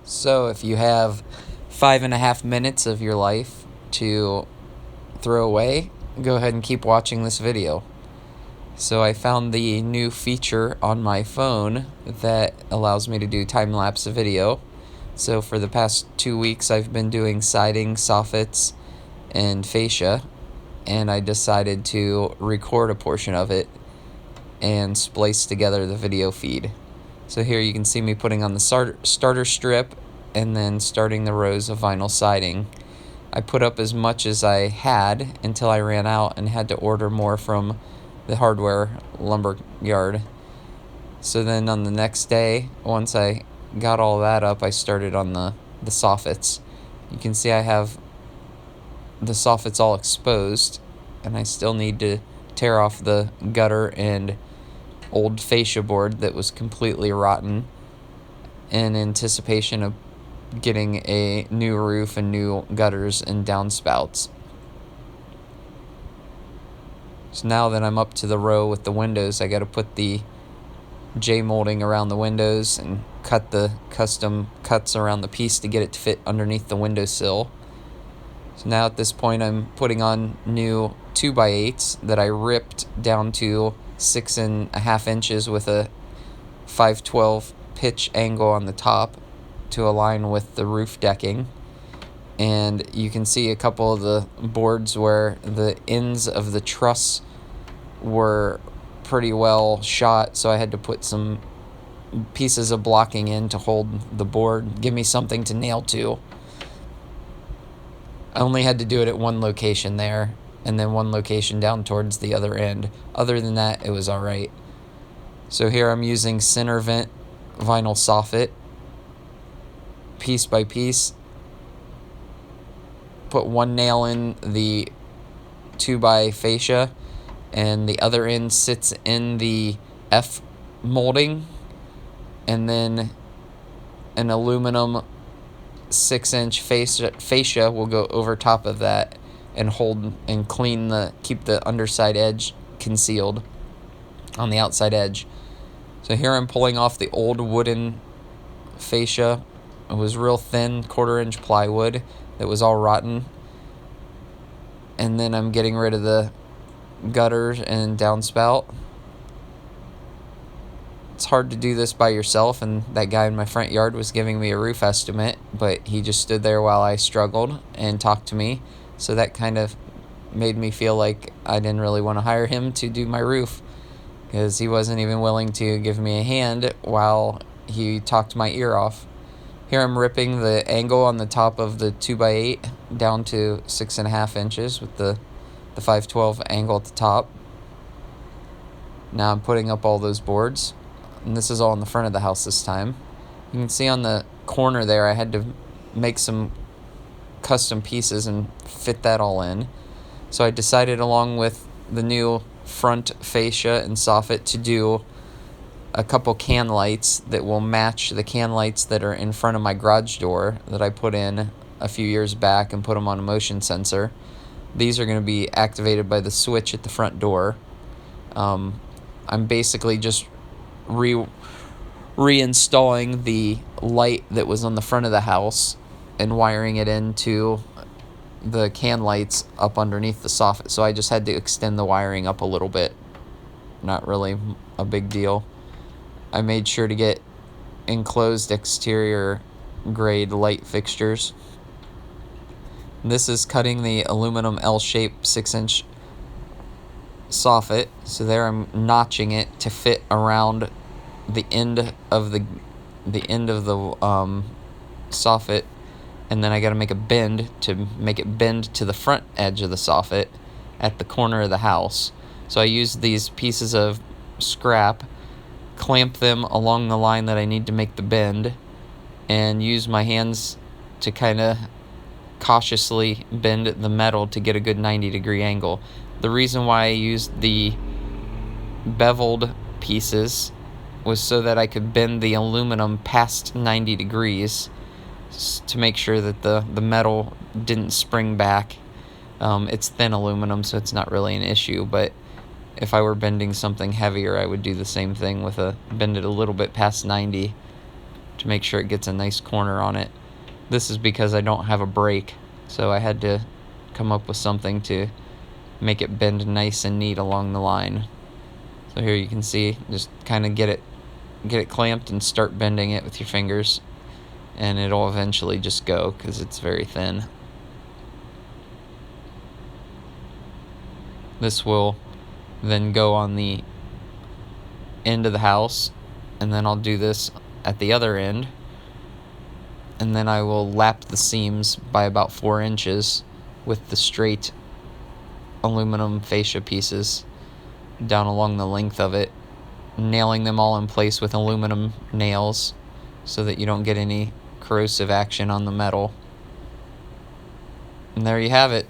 So if you have 5.5 minutes of your life to throw away, go ahead and keep watching this video. So I found the new feature on my phone that allows me to do time-lapse video. So for the past 2 weeks I've been doing siding, soffits, and fascia, and I decided to record a portion of it and splice together the video feed. So here you can see me putting on the starter strip and then starting the rows of vinyl siding. I put up as much as I had until I ran out and had to order more from the hardware lumber yard. So then on the next day, once I got all that up, I started on the soffits. You can see I have the soffits all exposed, and I still need to tear off the gutter and old fascia board that was completely rotten in anticipation of getting a new roof and new gutters and downspouts. So now that I'm up to the row with the windows, I got to put the J molding around the windows and cut the custom cuts around the piece to get it to fit underneath the windowsill. So now at this point I'm putting on new 2x8s that I ripped down to 6.5 inches with a 512 pitch angle on the top to align with the roof decking. And you can see a couple of the boards where the ends of the truss were pretty well shot, so I had to put some pieces of blocking in to hold the board, give me something to nail to. I only had to do it at one location there, and then one location down towards the other end. Other than that, it was alright. So here I'm using center vent vinyl soffit, piece by piece. Put one nail in the 2x fascia, and the other end sits in the F molding, and then an aluminum 6-inch fascia will go over top of that and hold and keep the underside edge concealed on the outside edge. So here I'm pulling off the old wooden fascia. It was real thin 1/4-inch plywood that was all rotten. And then I'm getting rid of the gutters and downspout. It's hard to do this by yourself, and that guy in my front yard was giving me a roof estimate, but he just stood there while I struggled and talked to me. So that kind of made me feel like I didn't really want to hire him to do my roof, because he wasn't even willing to give me a hand while he talked my ear off. Here I'm ripping the angle on the top of the 2x8 down to 6.5 inches with the 512 angle at the top. Now I'm putting up all those boards, and this is all in the front of the house this time. You can see on the corner there I had to make some custom pieces and fit that all in. So I decided, along with the new front fascia and soffit, to do a couple can lights that will match the can lights that are in front of my garage door that I put in a few years back and put them on a motion sensor. These are going to be activated by the switch at the front door. I'm basically just reinstalling the light that was on the front of the house and wiring it into the can lights up underneath the soffit. So I just had to extend the wiring up a little bit. Not really a big deal. I made sure to get enclosed exterior grade light fixtures. This is cutting the aluminum L-shaped 6-inch soffit. So there I'm notching it to fit around the end of the soffit, and then I got to make a bend to make it bend to the front edge of the soffit at the corner of the house. So I used these pieces of scrap, clamp them along the line that I need to make the bend, and use my hands to kind of cautiously bend the metal to get a good 90-degree angle. The reason why I used the beveled pieces was so that I could bend the aluminum past 90 degrees to make sure that the metal didn't spring back. It's thin aluminum, so it's not really an issue, but if I were bending something heavier, I would do the same thing with bend it a little bit past 90. to make sure it gets a nice corner on it. This is because I don't have a brake, so I had to come up with something to make it bend nice and neat along the line. So here you can see, just kind of get it clamped and start bending it with your fingers, and it'll eventually just go because it's very thin. This will then go on the end of the house, and then I'll do this at the other end, and then I will lap the seams by about 4 inches with the straight aluminum fascia pieces down along the length of it, nailing them all in place with aluminum nails so that you don't get any corrosive action on the metal. And there you have it.